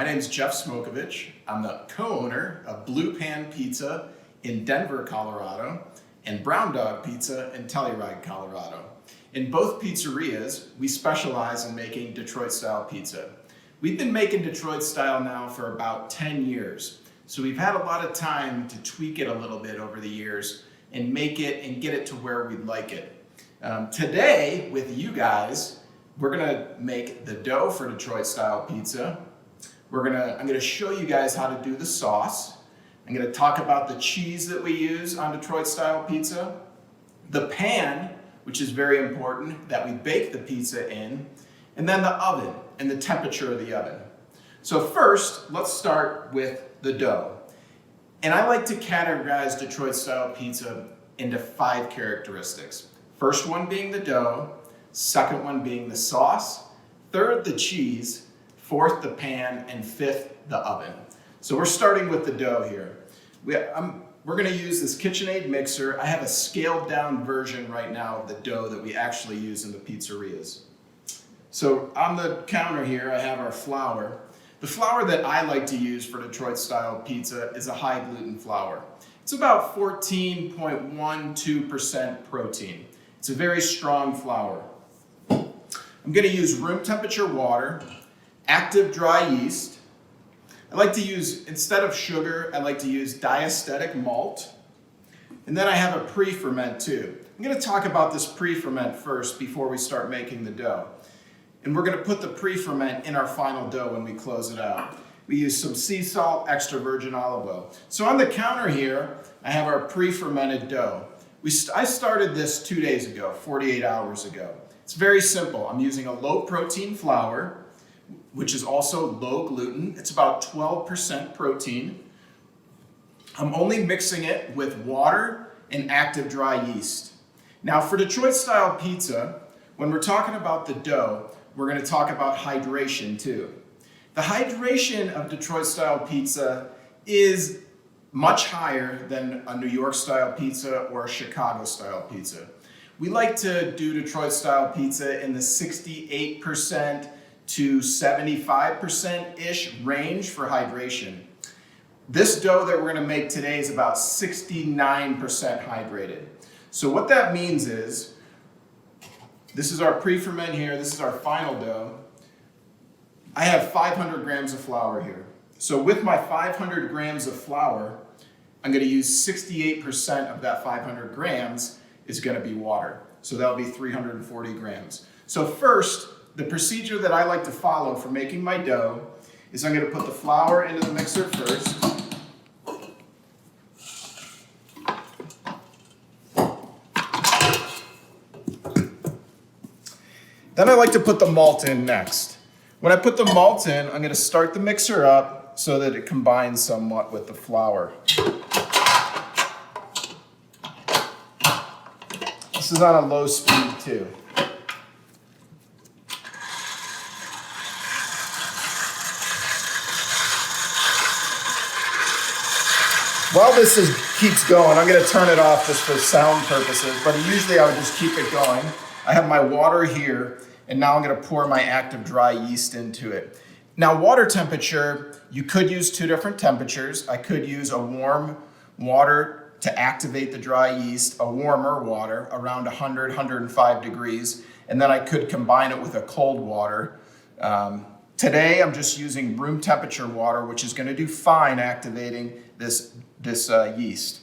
My name's Jeff Smokevitch. I'm the co-owner of Blue Pan Pizza in Denver, Colorado, and Brown Dog Pizza in Telluride, Colorado. In both pizzerias, we specialize in making Detroit-style pizza. We've been making Detroit-style now for about 10 years, so we've had a lot of time to tweak it a little bit over the years and make it and get it to where we'd like it. Today, with you guys, we're gonna make the dough for Detroit-style pizza. I'm gonna show you guys how to do the sauce. I'm gonna talk about the cheese that we use on Detroit-style pizza, the pan, which is very important, that we bake the pizza in, and then the oven and the temperature of the oven. So first, let's start with the dough. And I like to categorize Detroit-style pizza into 5 characteristics. First one being the dough, second one being the sauce, third the cheese, fourth the pan, and fifth the oven. So we're starting with the dough here. We're gonna use this KitchenAid mixer. I have a scaled down version right now of the dough that we actually use in the pizzerias. So on the counter here, I have our flour. The flour that I like to use for Detroit-style pizza is a high gluten flour. It's about 14.12% protein. It's a very strong flour. I'm gonna use room temperature water, active dry yeast. I like to use, instead of sugar, I like to use diastatic malt. And then I have a pre-ferment too. I'm gonna talk about this pre-ferment first before we start making the dough. And we're gonna put the pre-ferment in our final dough when we close it out. We use some sea salt, extra virgin olive oil. So on the counter here, I have our pre-fermented dough. I started this 2 days ago, 48 hours ago. It's very simple. I'm using a low protein flour, which is also low gluten. It's about 12% protein. I'm only mixing it with water and active dry yeast. Now for Detroit-style pizza, when we're talking about the dough, we're gonna talk about hydration too. The hydration of Detroit-style pizza is much higher than a New York-style pizza or a Chicago-style pizza. We like to do Detroit-style pizza in the 68% to 75%-ish range for hydration. This dough that we're gonna make today is about 69% hydrated. So what that means is, this is our pre-ferment here, this is our final dough. I have 500 grams of flour here. So with my 500 grams of flour, I'm gonna use 68% of that 500 grams is gonna be water. So that'll be 340 grams. So first, the procedure that I like to follow for making my dough is I'm gonna put the flour into the mixer first. Then I like to put the malt in next. When I put the malt in, I'm gonna start the mixer up so that it combines somewhat with the flour. This is on a low speed too. While this keeps going, I'm gonna turn it off just for sound purposes, but usually I would just keep it going. I have my water here, and now I'm gonna pour my active dry yeast into it. Now water temperature, you could use 2 different temperatures. I could use a warm water to activate the dry yeast, a warmer water around 100, 105 degrees, and then I could combine it with a cold water. Today I'm just using room temperature water, which is gonna do fine activating this yeast.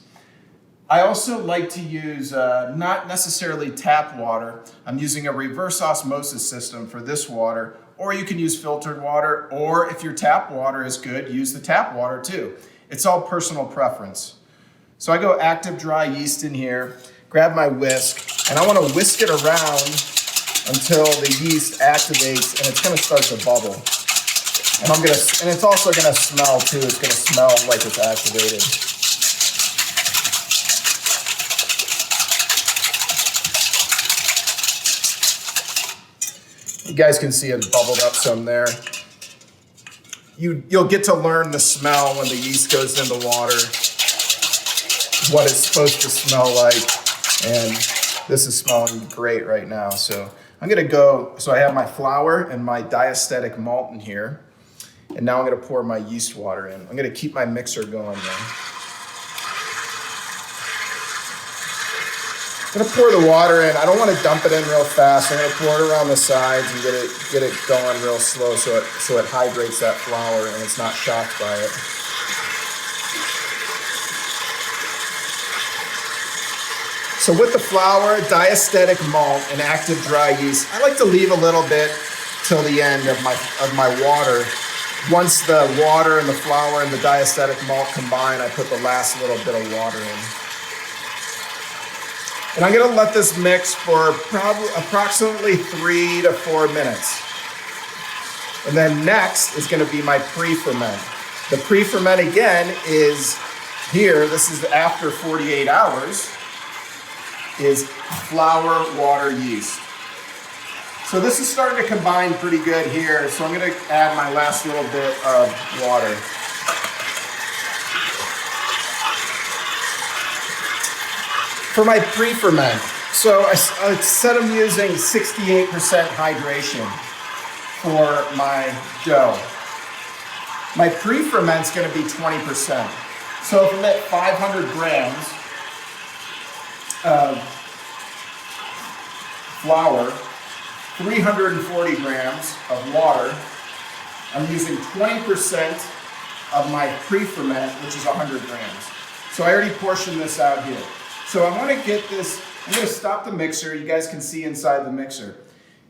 I also like to use not necessarily tap water. I'm using a reverse osmosis system for this water, or you can use filtered water, or if your tap water is good, use the tap water too. It's all personal preference. So I go active dry yeast in here, grab my whisk, and I wanna whisk it around until the yeast activates and it's gonna start to bubble. And it's also gonna smell too. It's gonna smell like it's activated. You guys can see it bubbled up some there. You'll get to learn the smell when the yeast goes in the water, what it's supposed to smell like, and this is smelling great right now. So I'm gonna go, so I have my flour and my diastatic malt in here, And now I'm gonna pour my yeast water in. I'm gonna keep my mixer going then. I'm gonna pour the water in. I don't want to dump it in real fast. I'm gonna pour it around the sides and get it going real slow so it hydrates that flour and it's not shocked by it. So with the flour, diastatic malt, and active dry yeast, I like to leave a little bit till the end of my water. Once the water and the flour and the diastatic malt combine, I put the last little bit of water in. And I'm gonna let this mix for approximately 3 to 4 minutes. And then next is gonna be my pre-ferment. The pre-ferment again is here, this is after 48 hours, is flour, water, yeast. So this is starting to combine pretty good here. So I'm gonna add my last little bit of water. For my pre-ferment, so I said I'm using 68% hydration for my dough. My pre-ferment's gonna be 20%. So if I'm at 500 grams of flour, 340 grams of water, I'm using 20% of my pre-ferment, which is 100 grams. So I already portioned this out here. So I want to get this, I'm going to stop the mixer. You guys can see inside the mixer.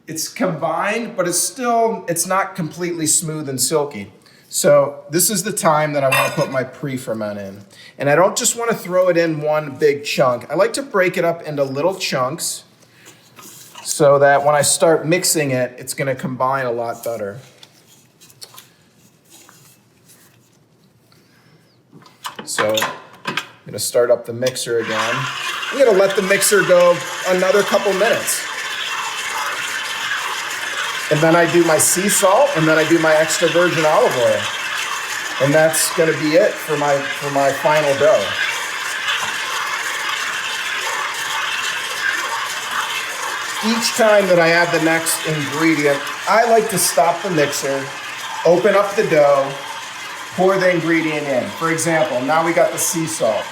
It's combined, but it's not completely smooth and silky. So this is the time that I want to put my pre-ferment in. And I don't just want to throw it in one big chunk. I like to break it up into little chunks so that when I start mixing it, it's going to combine a lot better. So I'm gonna start up the mixer again. I'm gonna let the mixer go another couple minutes. And then I do my sea salt, and then I do my extra virgin olive oil. And that's gonna be it for my final dough. Each time that I add the next ingredient, I like to stop the mixer, open up the dough, pour the ingredient in. For example, now we got the sea salt.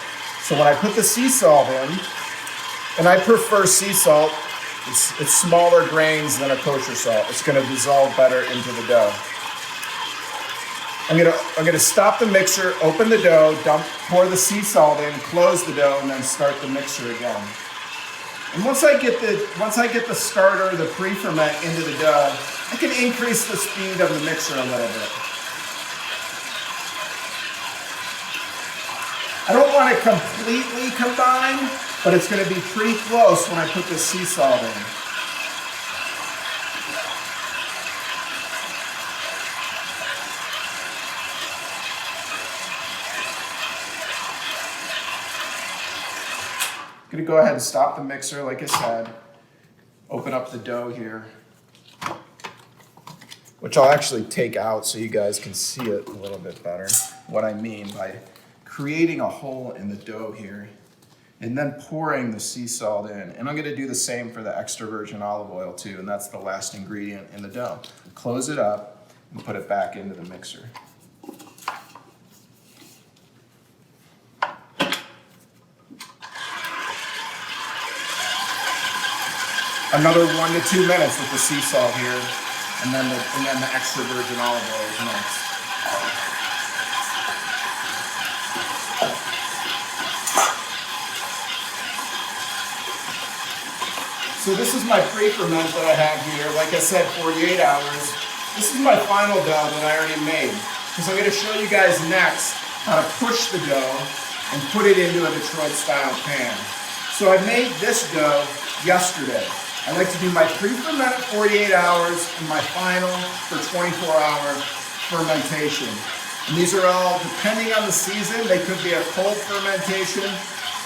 So when I put the sea salt in, and I prefer sea salt, it's smaller grains than a kosher salt. It's gonna dissolve better into the dough. I'm gonna stop the mixer, open the dough, pour the sea salt in, close the dough, and then start the mixer again. And once I get the starter, the pre-ferment into the dough, I can increase the speed of the mixer a little bit. I don't want it completely combined, but it's going to be pretty close when I put the sea salt in. I'm going to go ahead and stop the mixer, like I said. Open up the dough here, which I'll actually take out so you guys can see it a little bit better, what I mean by creating a hole in the dough here, and then pouring the sea salt in. And I'm gonna do the same for the extra virgin olive oil too, and that's the last ingredient in the dough. Close it up and put it back into the mixer. Another 1 to 2 minutes with the sea salt here, and then the extra virgin olive oil is next. So this is my pre-ferment that I have here. Like I said, 48 hours. This is my final dough that I already made. Because I'm going to show you guys next how to push the dough and put it into a Detroit-style pan. So I made this dough yesterday. I like to do my pre-ferment at 48 hours and my final for 24-hour fermentation. And these are all, depending on the season, they could be a cold fermentation,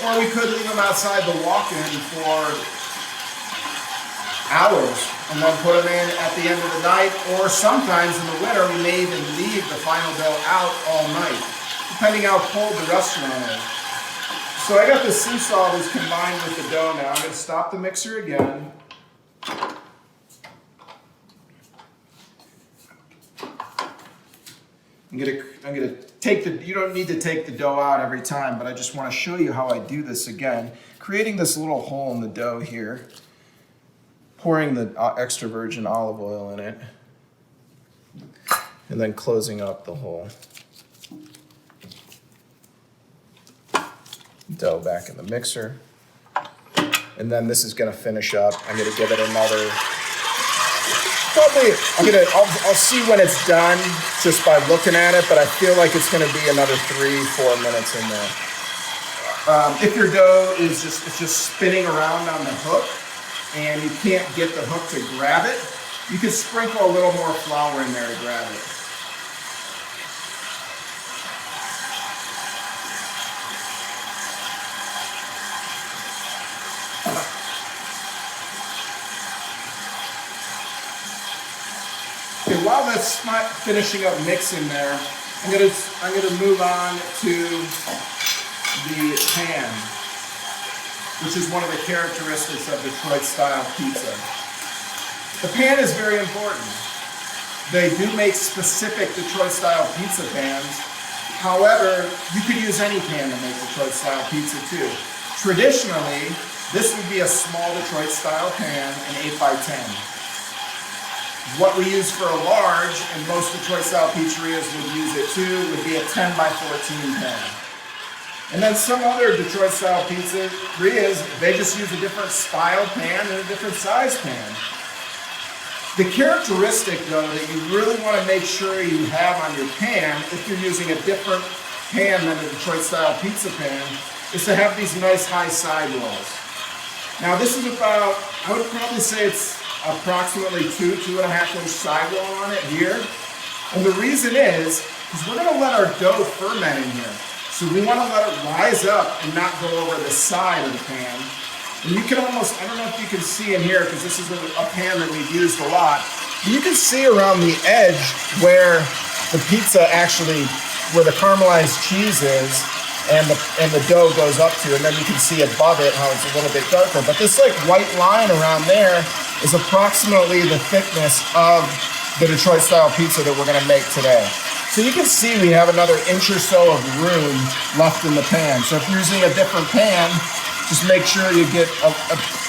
or we could leave them outside the walk-in for hours and then put them in at the end of the night, or sometimes in the winter we may even leave the final dough out all night, depending how cold the restaurant is. So I got the sea salt is combined with the dough now. I'm going to stop the mixer again. I'm gonna take the, you don't need to take the dough out every time, but I just want to show you how I do this again. Creating this little hole in the dough here, pouring the extra virgin olive oil in it, and then closing up the hole. Dough back in the mixer. And then this is gonna finish up. I'm gonna give it another, probably, I'll see when it's done just by looking at it, but I feel like it's gonna be another 3-4 minutes in there. If your dough is just spinning around on the hook and you can't get the hook to grab it, you can sprinkle a little more flour in there to grab it. Okay, while that's not finishing up mixing there, I'm gonna move on to the pan, which is one of the characteristics of Detroit-style pizza. The pan is very important. They do make specific Detroit-style pizza pans. However, you could use any pan to make Detroit-style pizza too. Traditionally, this would be a small Detroit-style pan, an 8x10. What we use for a large, and most Detroit-style pizzerias would use it too, would be a 10x14 pan. And then some other Detroit-style pizzerias, they just use a different style pan and a different size pan. The characteristic, though, that you really want to make sure you have on your pan, if you're using a different pan than a Detroit-style pizza pan, is to have these nice high side rolls. Now this is about, I would probably say it's approximately 2.5 inch sidewall on it here. And the reason is we're gonna let our dough ferment in here. So we wanna let it rise up and not go over the side of the pan. And you can almost, I don't know if you can see in here because this is a pan that we've used a lot, but you can see around the edge where the pizza actually, where the caramelized cheese is and the dough goes up to, and then you can see above it how it's a little bit darker. But this like white line around there is approximately the thickness of the Detroit-style pizza that we're gonna make today. So you can see we have another inch or so of room left in the pan. So if you're using a different pan, just make sure you get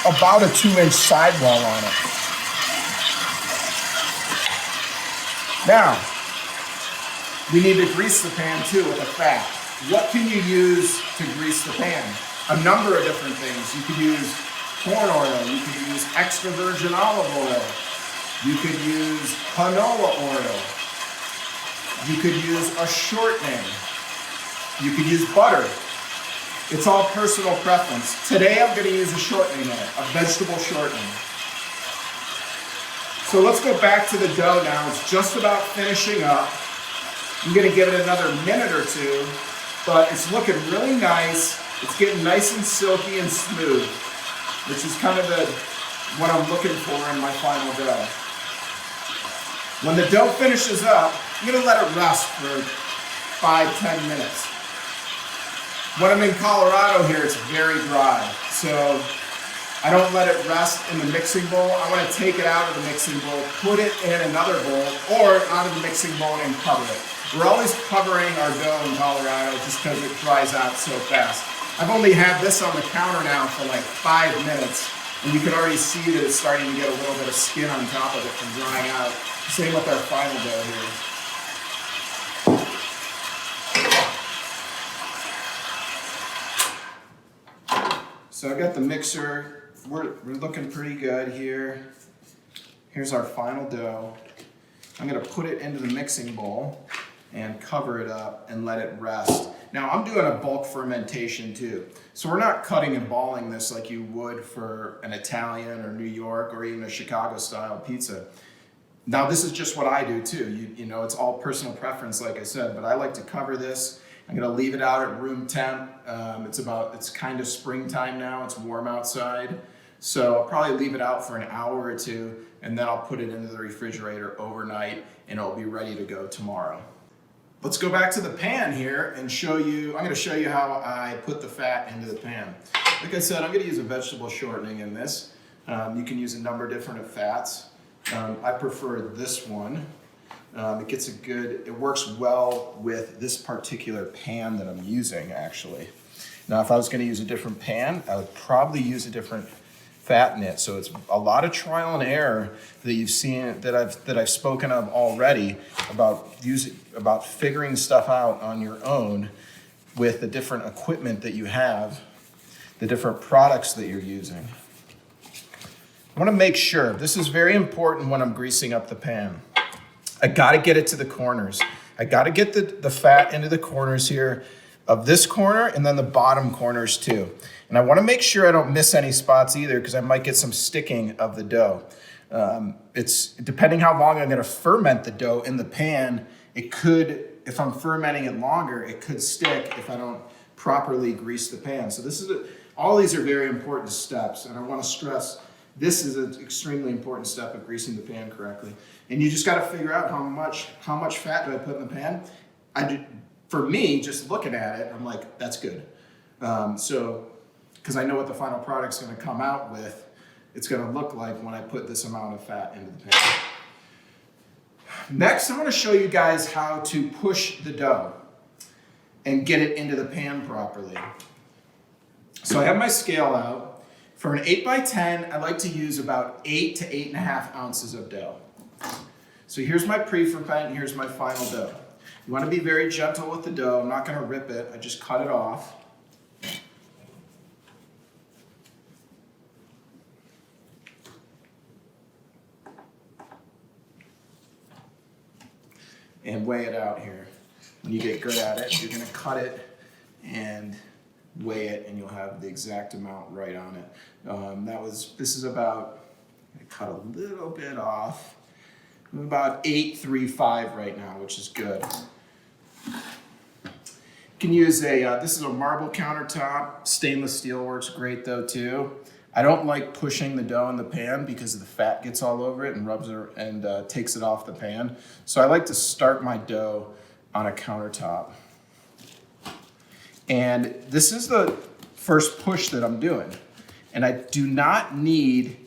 about a 2-inch sidewall on it. Now, we need to grease the pan too with a fat. What can you use to grease the pan? A number of different things. You could use corn oil, you could use extra virgin olive oil, you could use canola oil, you could use a shortening, you could use butter. It's all personal preference. Today I'm going to use a shortening in it, a vegetable shortening. So let's go back to the dough now. It's just about finishing up. I'm going to give it another minute or two, but it's looking really nice. It's getting nice and silky and smooth, which is kind of what I'm looking for in my final dough. When the dough finishes up, I'm going to let it rest for 5-10 minutes. When I'm in Colorado here, it's very dry, so I don't let it rest in the mixing bowl. I want to take it out of the mixing bowl, put it in another bowl, or out of the mixing bowl and cover it. We're always covering our dough in Colorado just because it dries out so fast. I've only had this on the counter now for like 5 minutes, and you can already see that it's starting to get a little bit of skin on top of it from drying out. Same with our final dough here. So I got the mixer. We're looking pretty good here. Here's our final dough. I'm gonna put it into the mixing bowl and cover it up and let it rest. Now I'm doing a bulk fermentation too. So we're not cutting and balling this like you would for an Italian or New York or even a Chicago style pizza. Now this is just what I do too. You know, it's all personal preference like I said, but I like to cover this. I'm gonna leave it out at room temp. It's kind of springtime now, it's warm outside. So I'll probably leave it out for an hour or two, and then I'll put it into the refrigerator overnight and it'll be ready to go tomorrow. Let's go back to the pan here and show you, I'm gonna show you how I put the fat into the pan. Like I said, I'm gonna use a vegetable shortening in this. You can use a number of different fats. I prefer this one. It works well with this particular pan that I'm using, actually. Now, if I was going to use a different pan, I would probably use a different fat in it. So it's a lot of trial and error that you've seen, that I've spoken of already, about figuring stuff out on your own with the different equipment that you have, the different products that you're using. I want to make sure, this is very important when I'm greasing up the pan. I got to get it to the corners. I got to get the fat into the corners here of this corner and then the bottom corners too. And I want to make sure I don't miss any spots either, because I might get some sticking of the dough. It's depending how long I'm going to ferment the dough in the pan, it could, if I'm fermenting it longer, it could stick if I don't properly grease the pan. So all these are very important steps, and I want to stress this is an extremely important step of greasing the pan correctly. And you just got to figure out how much fat do I put in the pan. For me, just looking at it, I'm like, that's good. Because I know what the final product's going to come out with. It's going to look like when I put this amount of fat into the pan. Next, I want to show you guys how to push the dough and get it into the pan properly. So I have my scale out. For an 8 by 10, I like to use about 8 to 8.5 ounces of dough. So here's my pre-ferment and here's my final dough. You want to be very gentle with the dough. I'm not going to rip it. I just cut it off. And weigh it out here. When you get good at it, you're going to cut it and weigh it, and you'll have the exact amount right on it. This is about, I cut a little bit off. I'm about 835 right now, which is good. You can use this is a marble countertop. Stainless steel works great though too. I don't like pushing the dough in the pan because the fat gets all over it and rubs it and takes it off the pan. So I like to start my dough on a countertop. And this is the first push that I'm doing. And I do not need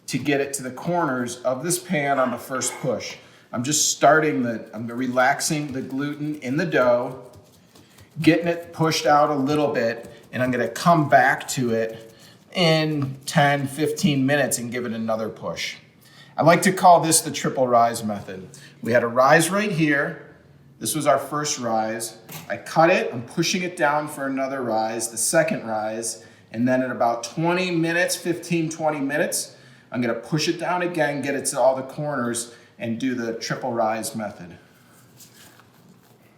to get it to the corners of this pan on the first push. I'm just I'm relaxing the gluten in the dough, getting it pushed out a little bit, and I'm gonna come back to it in 10, 15 minutes and give it another push. I like to call this the triple rise method. We had a rise right here. This was our first rise. I cut it, I'm pushing it down for another rise, the second rise, and then in about 20 minutes, 15, 20 minutes, I'm gonna push it down again, get it to all the corners, and do the triple rise method.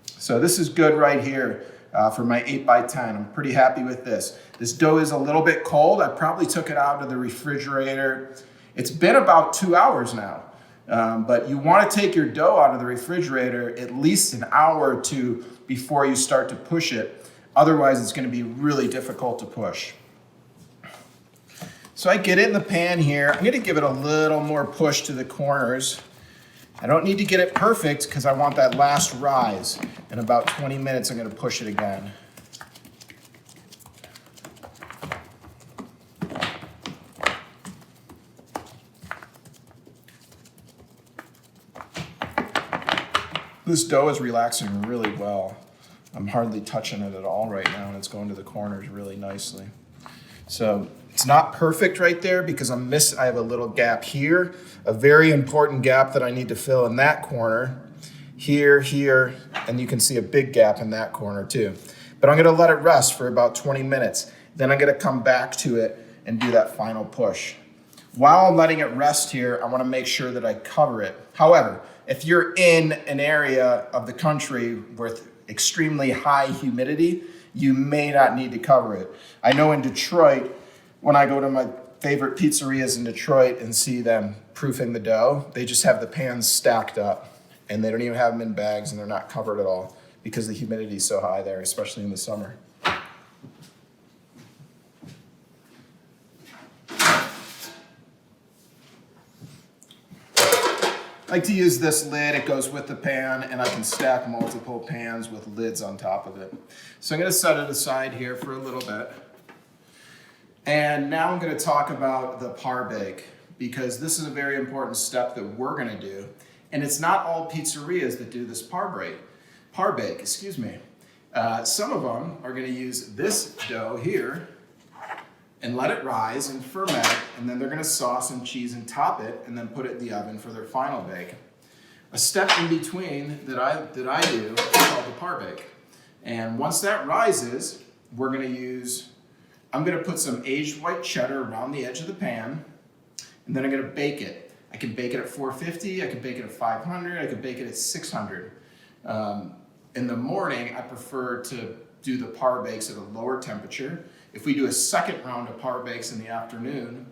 So this is good right here for my 8 by 10. I'm pretty happy with this. This dough is a little bit cold. I probably took it out of the refrigerator. It's been about 2 hours now. But you want to take your dough out of the refrigerator at least an hour or two before you start to push it. Otherwise, it's going to be really difficult to push. So I get it in the pan here. I'm going to give it a little more push to the corners. I don't need to get it perfect because I want that last rise. In about 20 minutes, I'm going to push it again. This dough is relaxing really well. I'm hardly touching it at all right now, and it's going to the corners really nicely. So it's not perfect right there because I have a little gap here, a very important gap that I need to fill in that corner, here, and you can see a big gap in that corner too. But I'm gonna let it rest for about 20 minutes. Then I'm gonna come back to it and do that final push. While I'm letting it rest here, I wanna make sure that I cover it. However, if you're in an area of the country with extremely high humidity, you may not need to cover it. I know in Detroit, when I go to my favorite pizzerias in Detroit and see them proofing the dough, they just have the pans stacked up and they don't even have them in bags and they're not covered at all because the humidity is so high there, especially in the summer. I like to use this lid. It goes with the pan, and I can stack multiple pans with lids on top of it. So I'm going to set it aside here for a little bit. And now I'm going to talk about the par bake, because this is a very important step that we're going to do. And it's not all pizzerias that do this par bake, excuse me. Some of them are going to use this dough here and let it rise and ferment it, and then they're going to sauce and cheese and top it and then put it in the oven for their final bake. A step in between that I do is called the par bake. And once that rises, I'm going to put some aged white cheddar around the edge of the pan, and then I'm going to bake it. I can bake it at 450, I can bake it at 500, I can bake it at 600. In the morning, I prefer to do the par bakes at a lower temperature. If we do a second round of par bakes in the afternoon,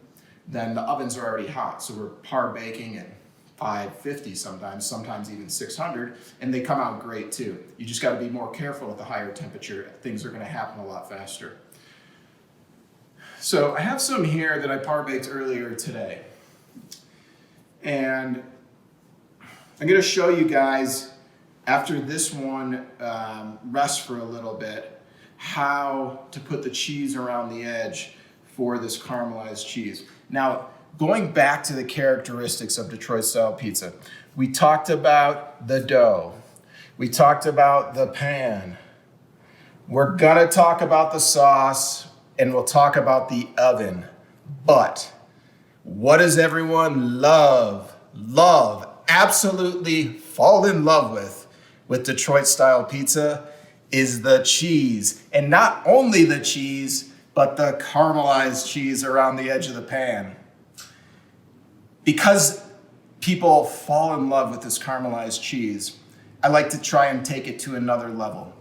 then the ovens are already hot. So we're par baking at 550 sometimes even 600, and they come out great too. You just got to be more careful at the higher temperature. Things are going to happen a lot faster. So I have some here that I par baked earlier today. And I'm going to show you guys, after this one rests for a little bit, how to put the cheese around the edge for this caramelized cheese. Now, going back to the characteristics of Detroit style pizza, we talked about the dough. We talked about the pan. We're gonna talk about the sauce, and we'll talk about the oven. But what does everyone love, absolutely fall in love with Detroit style pizza is the cheese. And not only the cheese, but the caramelized cheese around the edge of the pan. Because people fall in love with this caramelized cheese, I like to try and take it to another level.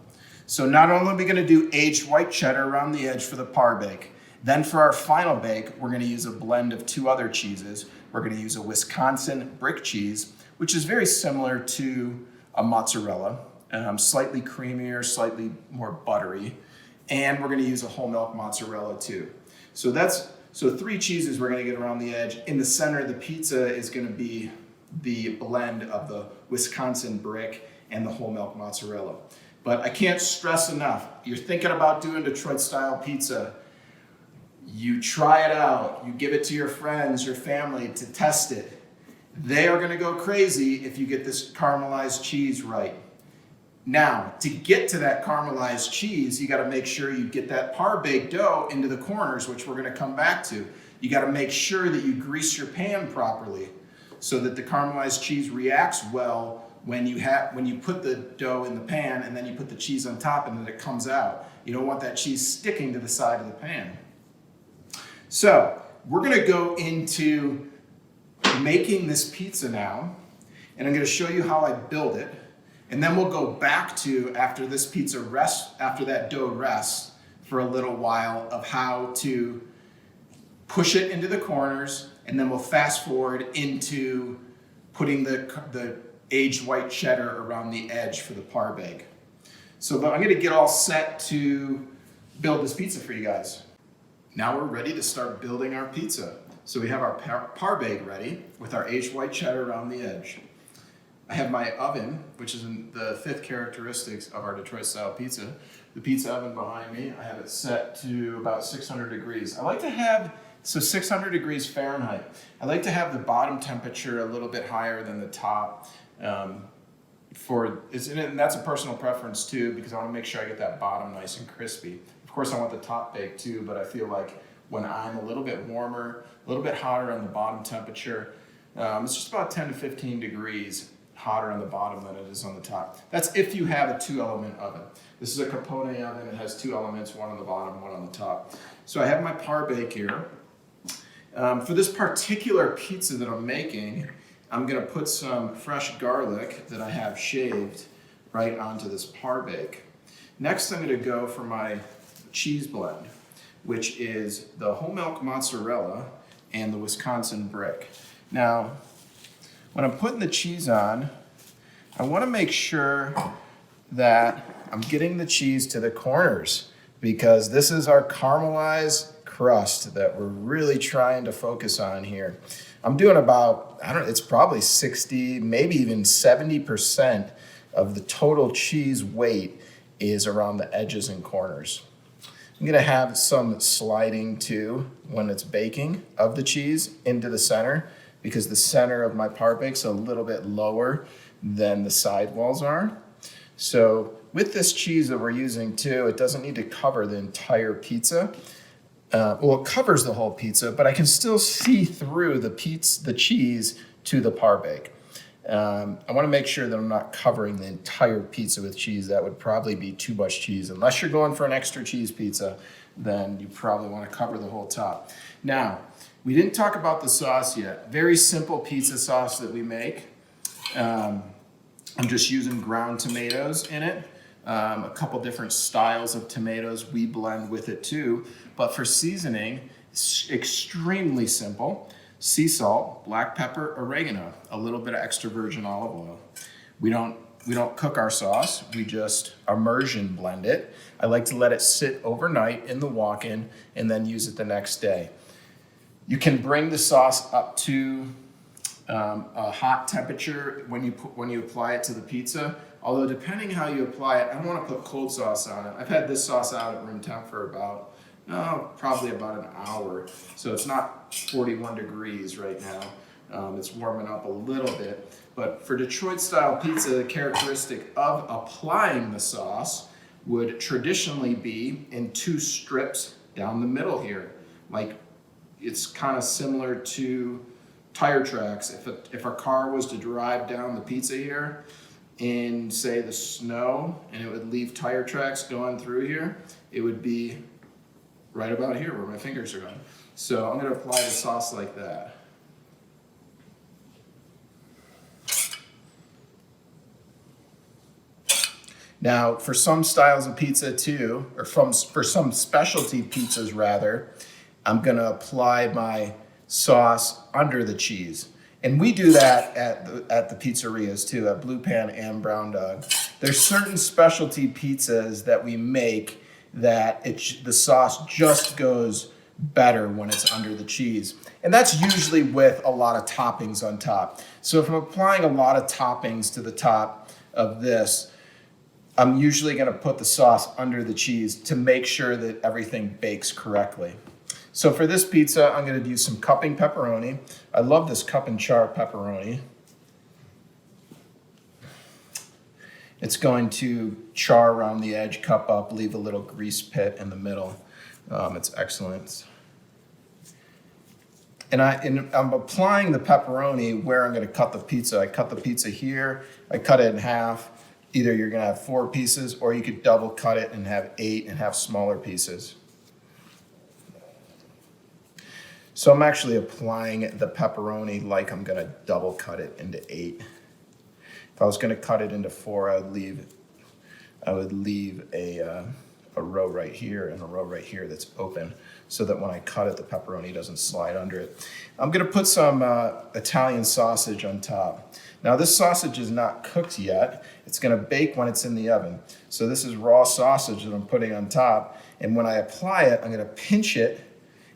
So not only are we gonna do aged white cheddar around the edge for the par bake, then for our final bake, we're gonna use a blend of two other cheeses. We're gonna use a Wisconsin brick cheese, which is very similar to a mozzarella, slightly creamier, slightly more buttery. And we're gonna use a whole milk mozzarella too. So three cheeses we're gonna get around the edge. In the center of the pizza is gonna be the blend of the Wisconsin brick and the whole milk mozzarella. But I can't stress enough, you're thinking about doing Detroit style pizza, you try it out, you give it to your friends, your family to test it. They are gonna go crazy if you get this caramelized cheese right. Now, to get to that caramelized cheese, you gotta make sure you get that par baked dough into the corners, which we're gonna come back to. You gotta make sure that you grease your pan properly so that the caramelized cheese reacts well when you put the dough in the pan and then you put the cheese on top and then it comes out. You don't want that cheese sticking to the side of the pan. So, we're gonna go into making this pizza now, and I'm gonna show you how I build it. And then we'll go back to, after this pizza rests, after that dough rests for a little while, of how to push it into the corners, and then we'll fast forward into putting the aged white cheddar around the edge for the par bake. So I'm gonna get all set to build this pizza for you guys. Now we're ready to start building our pizza. So we have our par bake ready with our aged white cheddar around the edge. I have my oven, which is in the fifth characteristics of our Detroit style pizza. The pizza oven behind me, I have it set to about 600 degrees. I like to have, 600 degrees Fahrenheit. I like to have the bottom temperature a little bit higher than the top. And that's a personal preference too, because I want to make sure I get that bottom nice and crispy. Of course, I want the top baked too, but I feel like when I'm a little bit warmer, a little bit hotter on the bottom temperature, it's just about 10 to 15 degrees hotter on the bottom than it is on the top. That's if you have a 2-element oven. This is a Capone oven. It has 2 elements, one on the bottom, one on the top. So I have my par bake here. For this particular pizza that I'm making, I'm gonna put some fresh garlic that I have shaved right onto this par bake. Next, I'm gonna go for my cheese blend, which is the whole milk mozzarella and the Wisconsin brick. Now, when I'm putting the cheese on, I want to make sure that I'm getting the cheese to the corners, because this is our caramelized crust that we're really trying to focus on here. I'm doing about, it's probably 60, maybe even 70% of the total cheese weight is around the edges and corners. I'm gonna have some sliding too when it's baking of the cheese into the center, because the center of my par bake's a little bit lower than the side walls are. So with this cheese that we're using too, it doesn't need to cover the entire pizza. Well, it covers the whole pizza, but I can still see through the cheese to the par bake. I want to make sure that I'm not covering the entire pizza with cheese. That would probably be too much cheese. Unless you're going for an extra cheese pizza, then you probably want to cover the whole top. Now, we didn't talk about the sauce yet. Very simple pizza sauce that we make. I'm just using ground tomatoes in it. A couple different styles of tomatoes we blend with it too. But for seasoning, it's extremely simple. Sea salt, black pepper, oregano, a little bit of extra virgin olive oil. We don't cook our sauce, we just immersion blend it. I like to let it sit overnight in the walk-in and then use it the next day. You can bring the sauce up to a hot temperature when you apply it to the pizza. Although depending how you apply it, I don't want to put cold sauce on it. I've had this sauce out at room temp for probably about an hour. So it's not 41 degrees right now. It's warming up a little bit. But for Detroit style pizza, the characteristic of applying the sauce would traditionally be in 2 strips down the middle here. Like, it's kind of similar to tire tracks. If a car was to drive down the pizza here in, say, the snow, and it would leave tire tracks going through here, it would be right about here where my fingers are going. So I'm going to apply the sauce like that. Now, for some styles of pizza too, or for some specialty pizzas rather, I'm going to apply my sauce under the cheese. And we do that at the pizzerias too, at Blue Pan and Brown Dog. There's certain specialty pizzas that we make that the sauce just goes better when it's under the cheese. And that's usually with a lot of toppings on top. So if I'm applying a lot of toppings to the top of this, I'm usually going to put the sauce under the cheese to make sure that everything bakes correctly. So for this pizza, I'm going to do some cupping pepperoni. I love this cup and char pepperoni. It's going to char around the edge, cup up, leave a little grease pit in the middle. It's excellent. And I'm applying the pepperoni where I'm going to cut the pizza. I cut the pizza here. I cut it in half. Either you're going to have 4 pieces, or you could double cut it and have 8 and have smaller pieces. So I'm actually applying the pepperoni like I'm going to double cut it into 8. If I was going to cut it into 4, I would leave a row right here and a row right here that's open, so that when I cut it, the pepperoni doesn't slide under it. I'm going to put some Italian sausage on top. Now this sausage is not cooked yet. It's going to bake when it's in the oven. So this is raw sausage that I'm putting on top. And when I apply it, I'm going to pinch it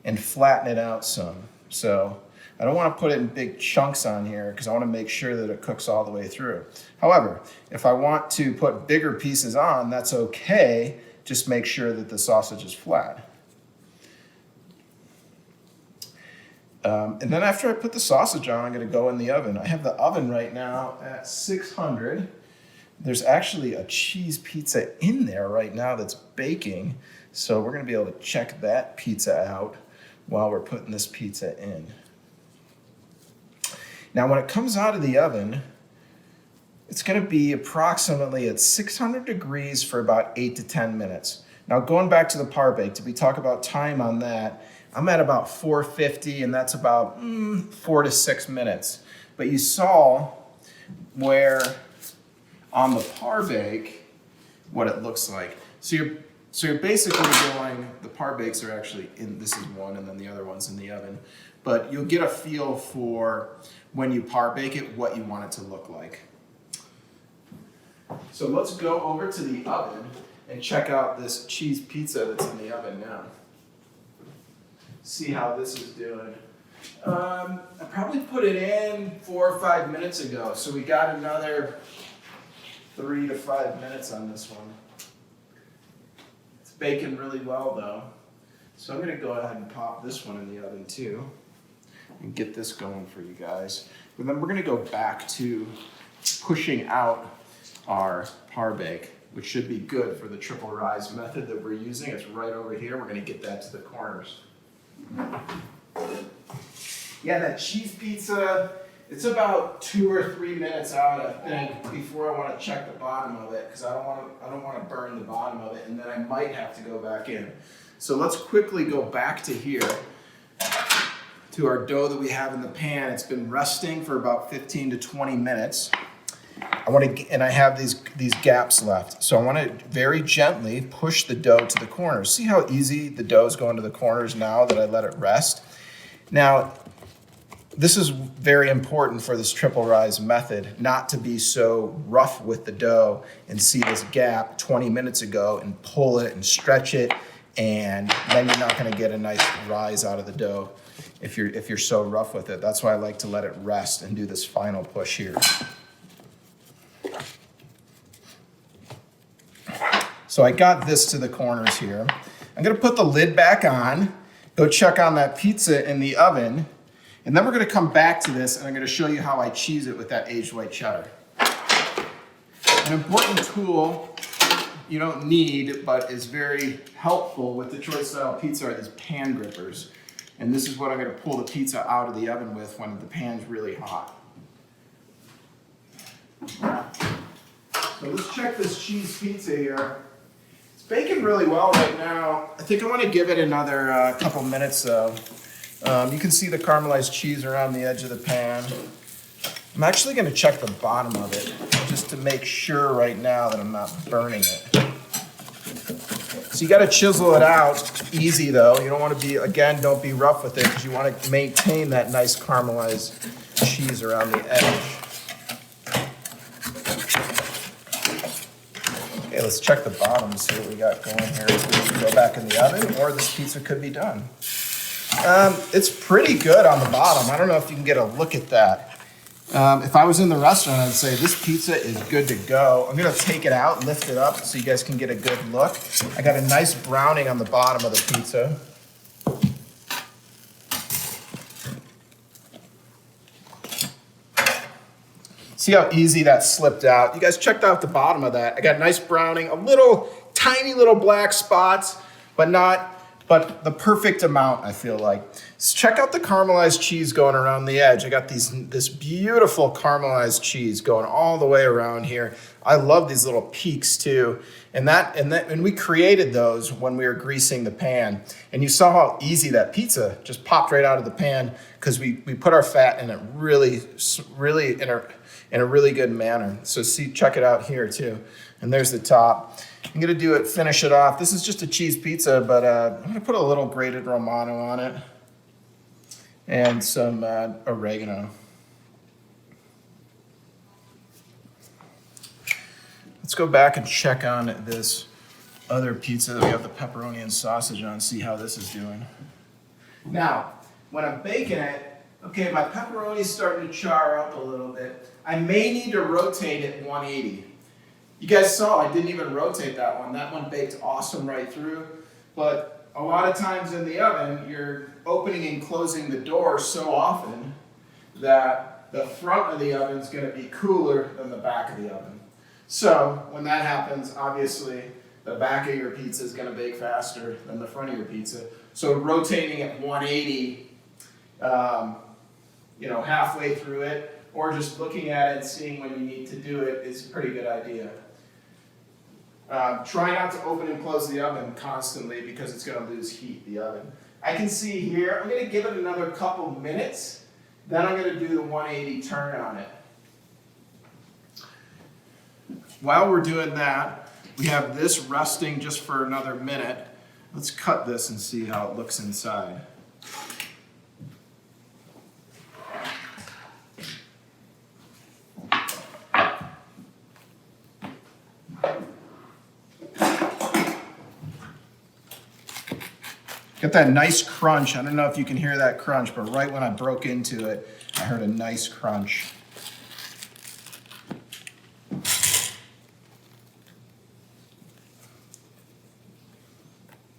and flatten it out some. So I don't want to put it in big chunks on here because I want to make sure that it cooks all the way through. However, if I want to put bigger pieces on, that's okay. Just make sure that the sausage is flat. And then after I put the sausage on, I'm going to go in the oven. I have the oven right now at 600. There's actually a cheese pizza in there right now that's baking. So we're going to be able to check that pizza out while we're putting this pizza in. Now, when it comes out of the oven, it's going to be approximately at 600 degrees for about 8 to 10 minutes. Now, going back to the par bake, we talk about time on that, I'm at about 450, and that's about 4 to 6 minutes. But you saw where on the par bake, what it looks like. So you're basically doing, the par bakes are actually in, this is one and then the other one's in the oven. But you'll get a feel for when you par bake it, what you want it to look like. So let's go over to the oven and check out this cheese pizza that's in the oven now. See how this is doing. I probably put it in 4 or 5 minutes ago, so we got another 3 to 5 minutes on this one. It's baking really well though. So I'm going to go ahead and pop this one in the oven too. and get this going for you guys. And then we're gonna go back to pushing out our par bake, which should be good for the triple rise method that we're using. It's right over here. We're gonna get that to the corners. Yeah, that cheese pizza, it's about 2 or 3 minutes out, I think, before I want to check the bottom of it, because I don't want to burn the bottom of it, and then I might have to go back in. So let's quickly go back to here, to our dough that we have in the pan. It's been resting for about 15 to 20 minutes. And I have these gaps left. So I want to very gently push the dough to the corners. See how easy the dough is going to the corners now that I let it rest? Now, this is very important for this triple rise method, not to be so rough with the dough and see this gap 20 minutes ago and pull it and stretch it, and then you're not going to get a nice rise out of the dough if you're so rough with it. That's why I like to let it rest and do this final push here. So I got this to the corners here. I'm going to put the lid back on, go check on that pizza in the oven, and then we're going to come back to this and I'm going to show you how I cheese it with that aged white cheddar. An important tool you don't need but is very helpful with the Detroit style pizza are these pan grippers. And this is what I'm going to pull the pizza out of the oven with when the pan's really hot. So let's check this cheese pizza here. It's baking really well right now. I think I want to give it another couple minutes though. You can see the caramelized cheese around the edge of the pan. I'm actually going to check the bottom of it just to make sure right now that I'm not burning it. So you got to chisel it out easy though. You don't want to be, again, don't be rough with it because you want to maintain that nice caramelized cheese around the edge. Okay, let's check the bottom and see what we got going here. We can go back in the oven or this pizza could be done. It's pretty good on the bottom. I don't know if you can get a look at that. If I was in the restaurant, I'd say this pizza is good to go. I'm gonna take it out, lift it up so you guys can get a good look. I got a nice browning on the bottom of the pizza. See how easy that slipped out? You guys checked out the bottom of that. I got a nice browning, tiny little black spots, but the perfect amount, I feel like. So check out the caramelized cheese going around the edge. I got this beautiful caramelized cheese going all the way around here. I love these little peaks too. And we created those when we were greasing the pan. And you saw how easy that pizza just popped right out of the pan because we put our fat in it really in a really good manner. So check it out here too. And there's the top. I'm gonna finish it off. This is just a cheese pizza, but I'm gonna put a little grated Romano on it and some oregano. Let's go back and check on this other pizza that we have the pepperoni and sausage on, see how this is doing. Now, when I'm baking it, okay, my pepperoni's starting to char up a little bit. I may need to rotate it 180. You guys saw I didn't even rotate that one. That one baked awesome right through. But a lot of times in the oven, you're opening and closing the door so often that the front of the oven is going to be cooler than the back of the oven. So when that happens, obviously the back of your pizza is going to bake faster than the front of your pizza. So rotating at 180, halfway through it, or just looking at it and seeing when you need to do it is a pretty good idea. Try not to open and close the oven constantly because it's going to lose heat, the oven. I can see here, I'm going to give it another couple minutes, then I'm going to do the 180 turn on it. While we're doing that, we have this resting just for another minute. Let's cut this and see how it looks inside. Got that nice crunch. I don't know if you can hear that crunch, but right when I broke into it, I heard a nice crunch.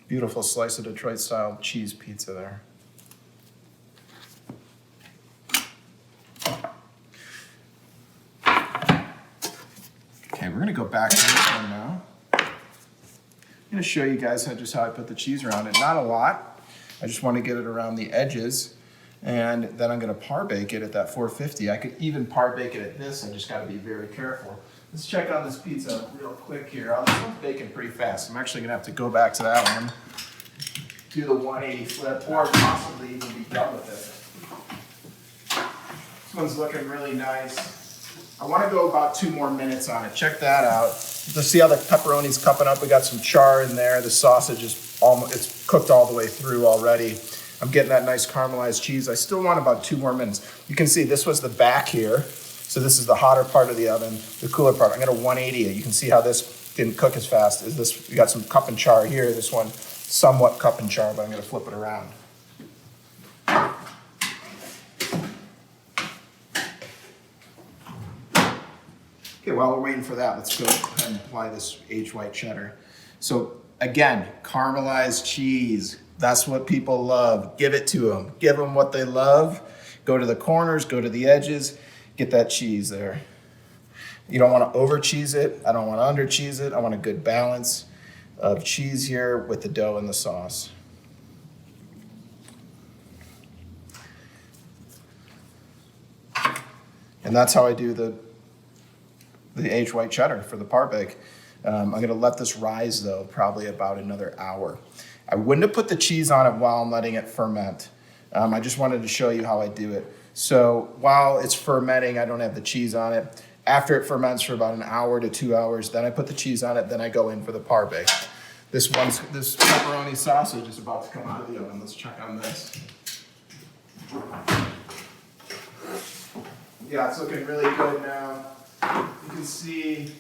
Beautiful slice of Detroit style cheese pizza there. gonna go back to this one now. I'm gonna show you guys just how I put the cheese around it. Not a lot. I just want to get it around the edges. And then I'm gonna par bake it at that 450. I could even par bake it at this. I just gotta be very careful. Let's check on this pizza real quick here. This one's baking pretty fast. I'm actually gonna have to go back to that one, do the 180 flip, or possibly even be done with it. This one's looking really nice. I wanna go about 2 more minutes on it. Check that out. Let's see how the pepperoni's cupping up. We got some char in there. The sausage is almost, it's cooked all the way through already. I'm getting that nice caramelized cheese. I still want about 2 more minutes. You can see this was the back here. So this is the hotter part of the oven, the cooler part. I'm gonna 180 it. You can see how this didn't cook as fast as this. We got some cup and char here. This one, somewhat cup and char, but I'm gonna flip it around. Okay, while we're waiting for that, let's go ahead and apply this aged white cheddar. So again, caramelized cheese. That's what people love. Give it to them. Give them what they love. Go to the corners, go to the edges, get that cheese there. You don't want to over cheese it. I don't want to under cheese it. I want a good balance of cheese here with the dough and the sauce. And that's how I do the aged white cheddar for the par bake. I'm gonna let this rise though, probably about another hour. I wouldn't have put the cheese on it while I'm letting it ferment. I just wanted to show you how I do it. So while it's fermenting, I don't have the cheese on it. After it ferments for about an hour to 2 hours, then I put the cheese on it, then I go in for the par bake. This pepperoni sausage is about to come out of the oven. Let's check on this. Yeah, it's looking really good now. You can see,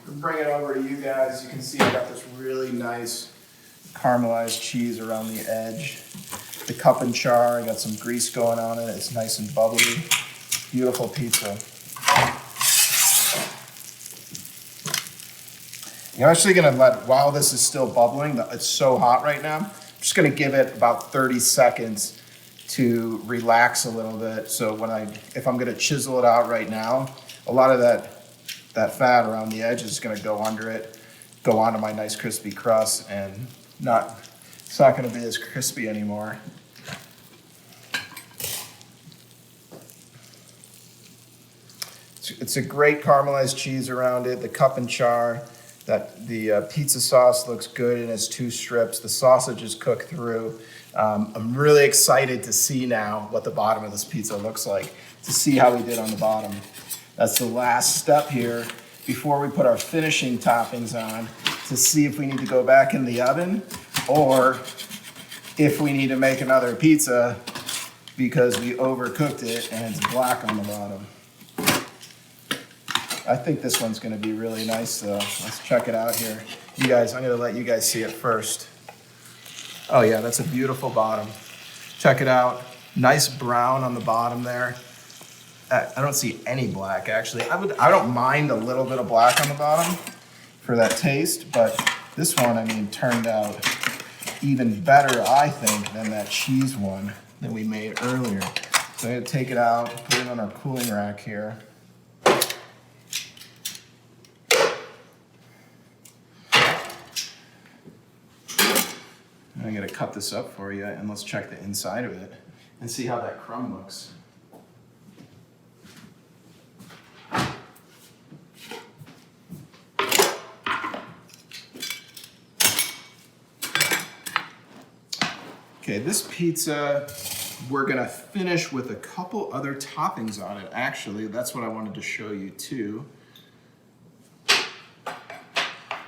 bring it over to you guys. You can see I got this really nice caramelized cheese around the edge. The cup and char, I got some grease going on it. It's nice and bubbly. Beautiful pizza. I'm actually gonna while this is still bubbling, it's so hot right now, I'm just gonna give it about 30 seconds to relax a little bit. So if I'm gonna chisel it out right now, a lot of that fat around the edge is gonna go under it, go onto my nice crispy crust, and it's not gonna be as crispy anymore. It's a great caramelized cheese around it, the cup and char. The pizza sauce looks good in its 2 strips. The sausage is cooked through. I'm really excited to see now what the bottom of this pizza looks like, to see how we did on the bottom. That's the last step here before we put our finishing toppings on, to see if we need to go back in the oven or if we need to make another pizza because we overcooked it and it's black on the bottom. I think this one's gonna be really nice though. Let's check it out here. I'm gonna let you guys see it first. Oh yeah, that's a beautiful bottom. Check it out. Nice brown on the bottom there. I don't see any black actually. I don't mind a little bit of black on the bottom for that taste, but this one, I mean, turned out even better, I think, than that cheese one that we made earlier. So I'm gonna take it out, put it on our cooling rack here. I'm gonna cut this up for you and let's check the inside of it and see how that crumb looks. Okay, this pizza, we're gonna finish with a couple other toppings on it. Actually, that's what I wanted to show you too.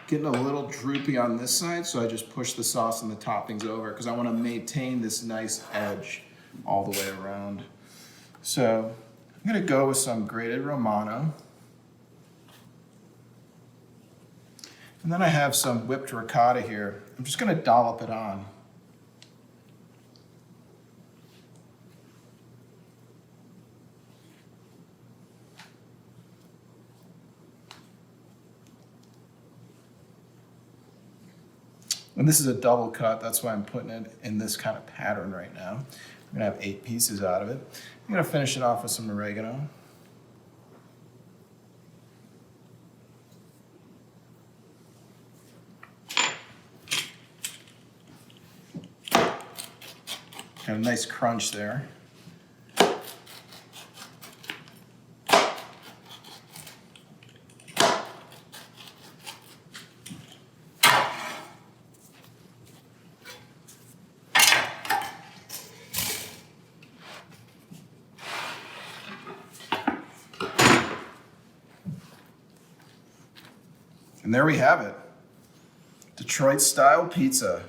Getting a little droopy on this side, so I just push the sauce and the toppings over because I want to maintain this nice edge all the way around. So I'm going to go with some grated Romano. And then I have some whipped ricotta here. I'm just going to dollop it on. And this is a double cut, that's why I'm putting it in this kind of pattern right now. I'm gonna have 8 pieces out of it. I'm gonna finish it off with some oregano. Got a nice crunch there. And there we have it. Detroit style pizza.